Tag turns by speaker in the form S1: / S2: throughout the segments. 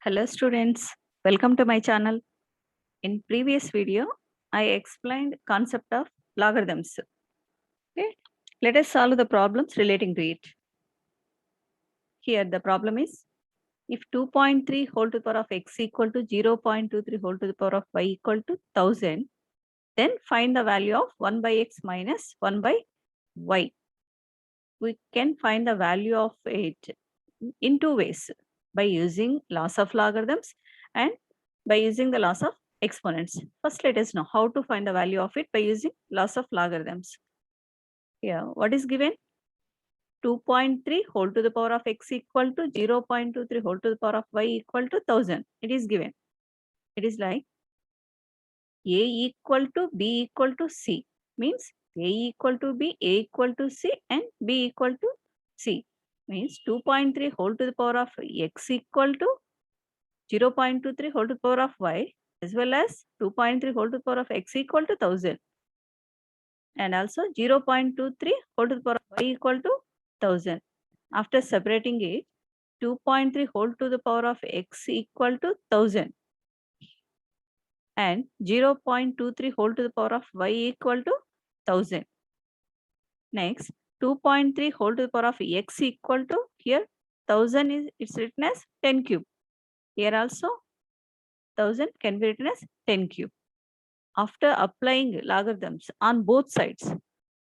S1: Hello students, welcome to my channel. In previous video, I explained concept of logarithms. Okay, let us solve the problems relating to it. Here the problem is, if 2.3 whole to the power of x equal to 0.23 whole to the power of y equal to 1000, then find the value of 1 by x minus 1 by y. We can find the value of it in two ways, by using laws of logarithms and by using the laws of exponents. First, let us know how to find the value of it by using laws of logarithms. Here, what is given? 2.3 whole to the power of x equal to 0.23 whole to the power of y equal to 1000. It is given. It is like a equal to b equal to c. Means a equal to b, a equal to c, and b equal to c. Means 2.3 whole to the power of x equal to 0.23 whole to the power of y, as well as 2.3 whole to the power of x equal to 1000, and also 0.23 whole to the power of y equal to 1000. After separating it, 2.3 whole to the power of x equal to 1000 and 0.23 whole to the power of y equal to 1000. Next, 2.3 whole to the power of x equal to, here 1000 is it's written as 10 cube. Here also 1000 can be written as 10 cube. After applying logarithms on both sides,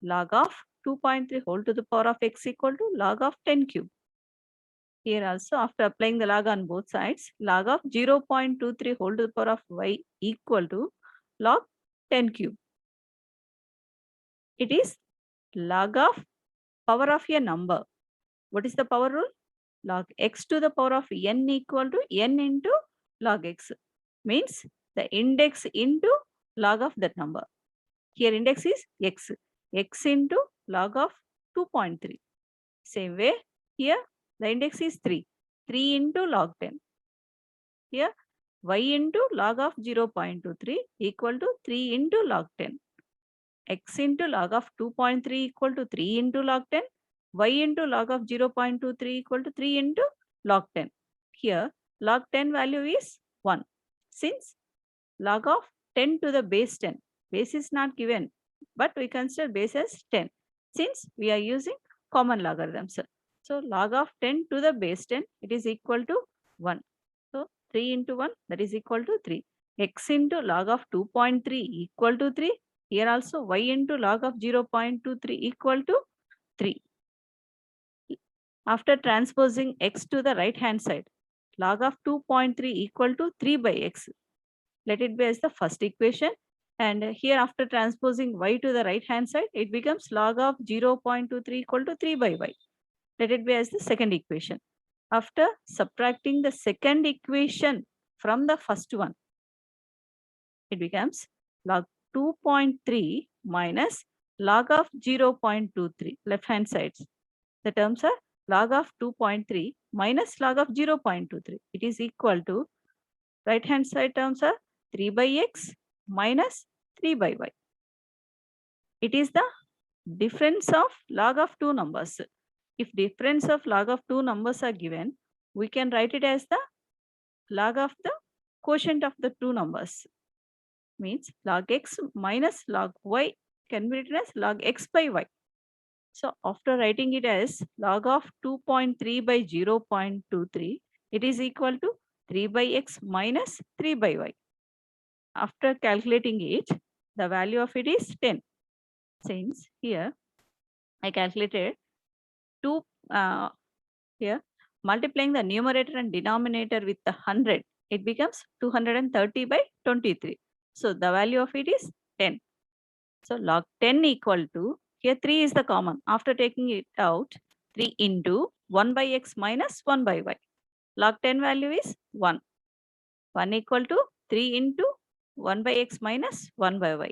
S1: log of 2.3 whole to the power of x equal to log of 10 cube. Here also, after applying the log on both sides, log of 0.23 whole to the power of y equal to log 10 cube. It is log of power of a number. What is the power rule? Log x to the power of n equal to n into log x. Means the index into log of that number. Here index is x. X into log of 2.3. Same way, here the index is 3. 3 into log 10. Here y into log of 0.23 equal to 3 into log 10. X into log of 2.3 equal to 3 into log 10. Y into log of 0.23 equal to 3 into log 10. Here log 10 value is 1. Since log of 10 to the base 10, base is not given, but we consider base as 10 since we are using common logarithms. So log of 10 to the base 10, it is equal to 1. So 3 into 1, that is equal to 3. X into log of 2.3 equal to 3. Here also y into log of 0.23 equal to 3. After transposing x to the right hand side, log of 2.3 equal to 3 by x. Let it be as the first equation. And here after transposing y to the right hand side, it becomes log of 0.23 equal to 3 by y. Let it be as the second equation. After subtracting the second equation from the first one, it becomes log 2.3 minus log of 0.23, left hand sides. The terms are log of 2.3 minus log of 0.23. It is equal to, right hand side terms are 3 by x minus 3 by y. It is the difference of log of two numbers. If difference of log of two numbers are given, we can write it as the log of the quotient of the two numbers. Means log x minus log y can be written as log x by y. So after writing it as log of 2.3 by 0.23, it is equal to 3 by x minus 3 by y. After calculating it, the value of it is 10. Since here I calculated 2, here multiplying the numerator and denominator with the 100, it becomes 230 by 23. So the value of it is 10. So log 10 equal to, here 3 is the common. After taking it out, 3 into 1 by x minus 1 by y. Log 10 value is 1. 1 equal to 3 into 1 by x minus 1 by y.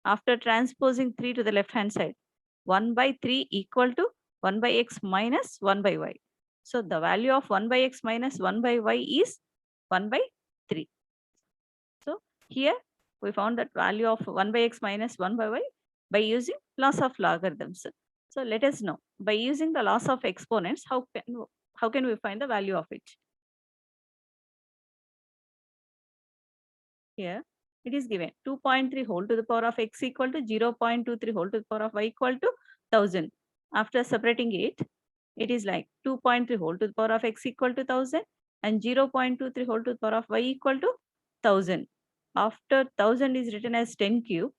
S1: After transposing 3 to the left hand side, 1 by 3 equal to 1 by x minus 1 by y. So the value of 1 by x minus 1 by y is 1 by 3. So here we found that value of 1 by x minus 1 by y by using laws of logarithms. So let us know, by using the laws of exponents, how can we find the value of it? Here it is given 2.3 whole to the power of x equal to 0.23 whole to the power of y equal to 1000. After separating it, it is like 2.3 whole to the power of x equal to 1000 and 0.23 whole to the power of y equal to 1000. After 1000 is written as 10 cube,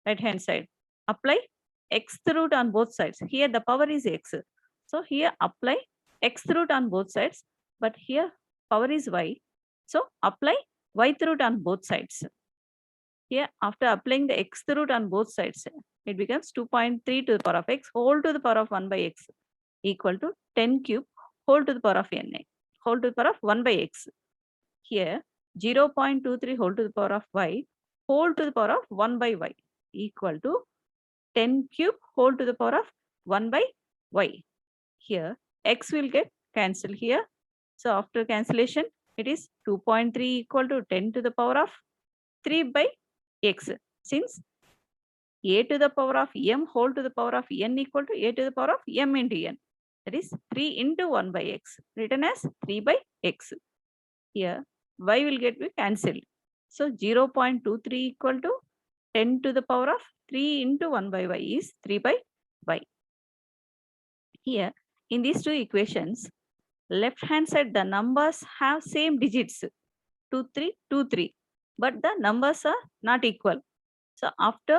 S1: right hand side. Apply x root on both sides. Here the power is x. So here apply x root on both sides, but here power is y. So apply y root on both sides. Here after applying the x root on both sides, it becomes 2.3 to the power of x whole to the power of 1 by x equal to 10 cube whole to the power of n whole to the power of 1 by x. Here 0.23 whole to the power of y whole to the power of 1 by y equal to 10 cube whole to the power of 1 by y. Here x will get cancelled here. So after cancellation, it is 2.3 equal to 10 to the power of 3 by x. Since a to the power of m whole to the power of n equal to a to the power of m into n. That is 3 into 1 by x, written as 3 by x. Here y will get cancelled. So 0.23 equal to 10 to the power of 3 into 1 by y is 3 by y. Here in these two equations, left hand side the numbers have same digits 2 3 2 3, but the numbers are not equal. So after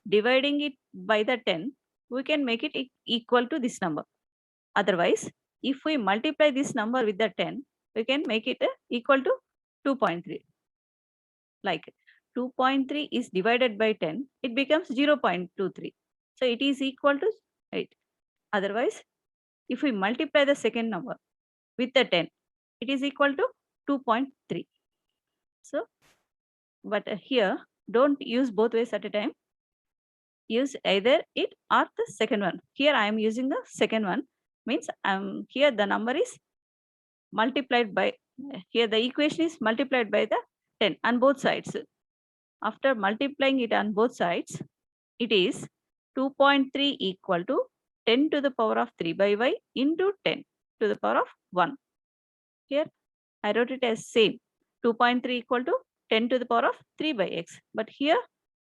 S1: dividing it by the 10, we can make it equal to this number. Otherwise, if we multiply this number with the 10, we can make it equal to 2.3. Like 2.3 is divided by 10, it becomes 0.23. So it is equal to 8. Otherwise, if we multiply the second number with the 10, it is equal to 2.3. So, but here, don't use both ways at a time. Use either it or the second one. Here I am using the second one, means here the number is multiplied by, here the equation is multiplied by the 10 on both sides. After multiplying it on both sides, it is 2.3 equal to 10 to the power of 3 by y into 10 to the power of 1. Here I wrote it as same 2.3 equal to 10 to the power of 3 by x. But here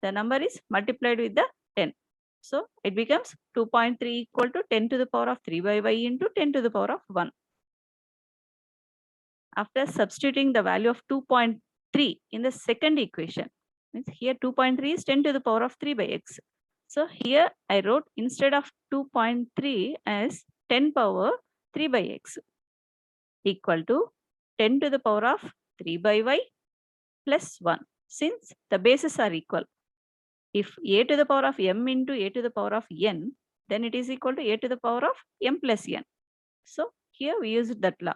S1: the number is multiplied with the 10. So it becomes 2.3 equal to 10 to the power of 3 by y into 10 to the power of 1. After substituting the value of 2.3 in the second equation, means here 2.3 is 10 to the power of 3 by x. So here I wrote instead of 2.3 as 10 power 3 by x equal to 10 to the power of 3 by y plus 1, since the bases are equal. If a to the power of m into a to the power of n, then it is equal to a to the power of m plus n. So here we use that law.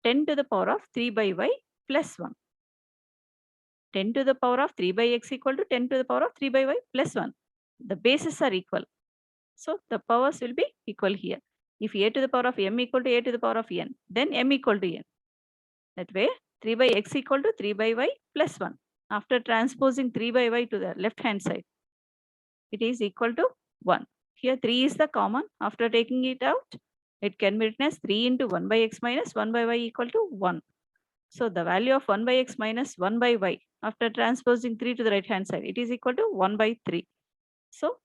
S1: 10 to the power of 3 by y plus 1. 10 to the power of 3 by x equal to 10 to the power of 3 by y plus 1. The bases are equal. So the powers will be equal here. If a to the power of m equal to a to the power of n, then m equal to n. That way 3 by x equal to 3 by y plus 1. After transposing 3 by y to the left hand side, it is equal to 1. Here 3 is the common. After taking it out, it can be written as 3 into 1 by x minus 1 by y equal to 1. So the value of 1 by x minus 1 by y after transposing 3 to the right hand side, it is equal to 1 by 3. So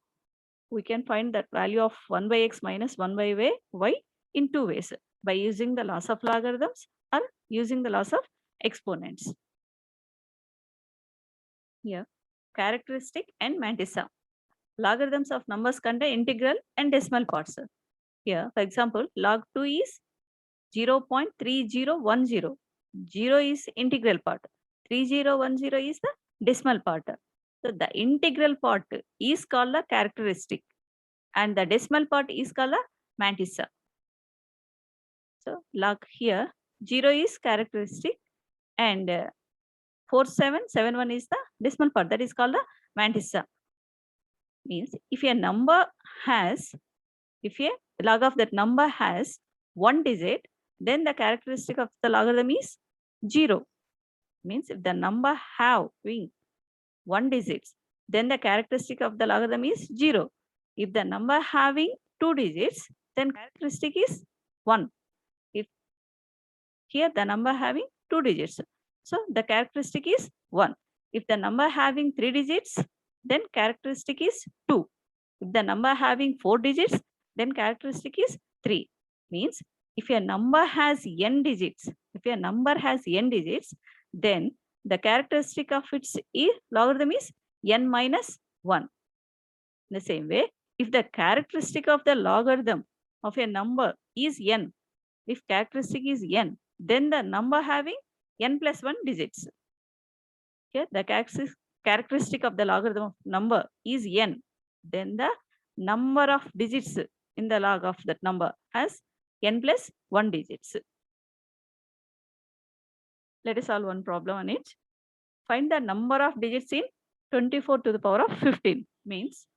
S1: we can find that value of 1 by x minus 1 by y in two ways, by using the laws of logarithms or using the laws of exponents. Here, characteristic and mantissa. Logarithms of numbers contain integral and decimal parts. Here, for example, log 2 is 0.3010. 0 is integral part. 3010 is the decimal part. So the integral part is called the characteristic and the decimal part is called the mantissa. So log here 0 is characteristic and 4771 is the decimal part, that is called the mantissa. Means if a number has, if a log of that number has one digit, then the characteristic of the logarithm is 0. Means if the number having one digit, then the characteristic of the logarithm is 0. If the number having two digits, then characteristic is 1. If here the number having two digits, So the characteristic is 1. If the number having 3 digits, then characteristic is 2. If the number having 4 digits, then characteristic is 3. Means if a number has n digits, then the characteristic of its logarithm is n minus 1. In the same way, if the characteristic of the logarithm of a number is n, if characteristic is n, then the number having n plus 1 digits. Okay, the characteristic of the logarithm of number is n, then the number of digits in the log of that number has n plus 1 digits. Let us solve one problem on it. Find the number of digits in 24 to the power of 15. Means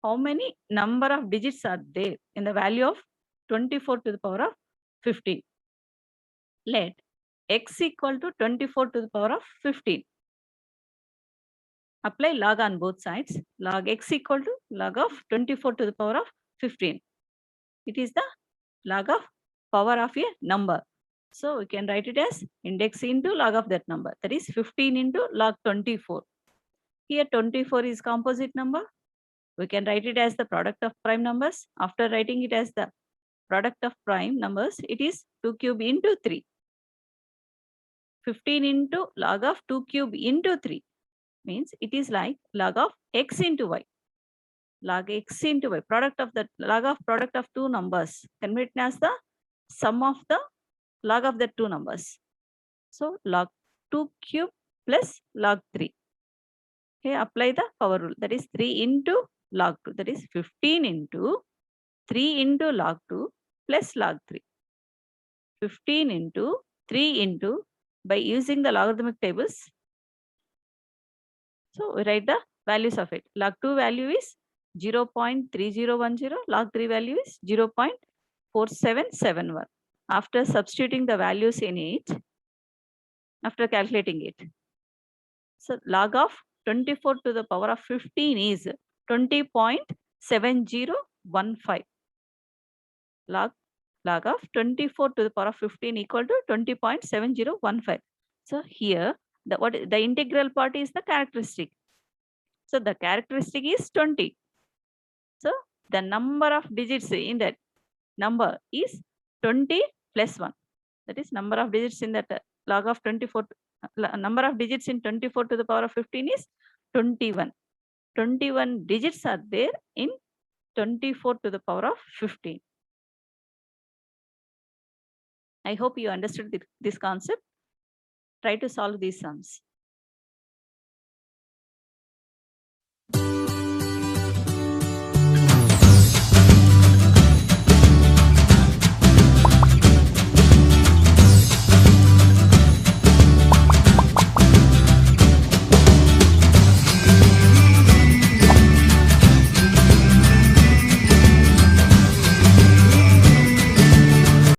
S1: how many number of digits are there in the value of 24 to the power of 15. Let x equal to 24 to the power of 15. Apply log on both sides. Log x equal to log of 24 to the power of 15. It is the log of power of a number. So we can write it as index into log of that number. That is 15 into log 24. Here 24 is composite number. We can write it as the product of prime numbers. After writing it as the product of prime numbers, it is 2 cube into 3. 15 into log of 2 cube into 3 means it is like log of x into y. Log x into y, product of the log of product of two numbers can be written as the sum of the log of the two numbers. So log 2 cube plus log 3. Okay, apply the power rule. That is 3 into log 2. That is 15 into 3 into log 2 plus log 3. 15 into 3 into, by using the logarithmic tables. So we write the values of it. Log 2 value is 0.3010. Log 3 value is 0.4771. After substituting the values in it, after calculating it. So log of 24 to the power of 15 is 20.7015. Log of 24 to the power of 15 equal to 20.7015. So here the integral part is the characteristic. So the characteristic is 20. So the number of digits in that number is 20 plus 1. That is number of digits in that log of 24. Number of digits in 24 to the power of 15 is 21. 21 digits are there in 24 to the power of 15. I hope you understood this concept. Try to solve these sums.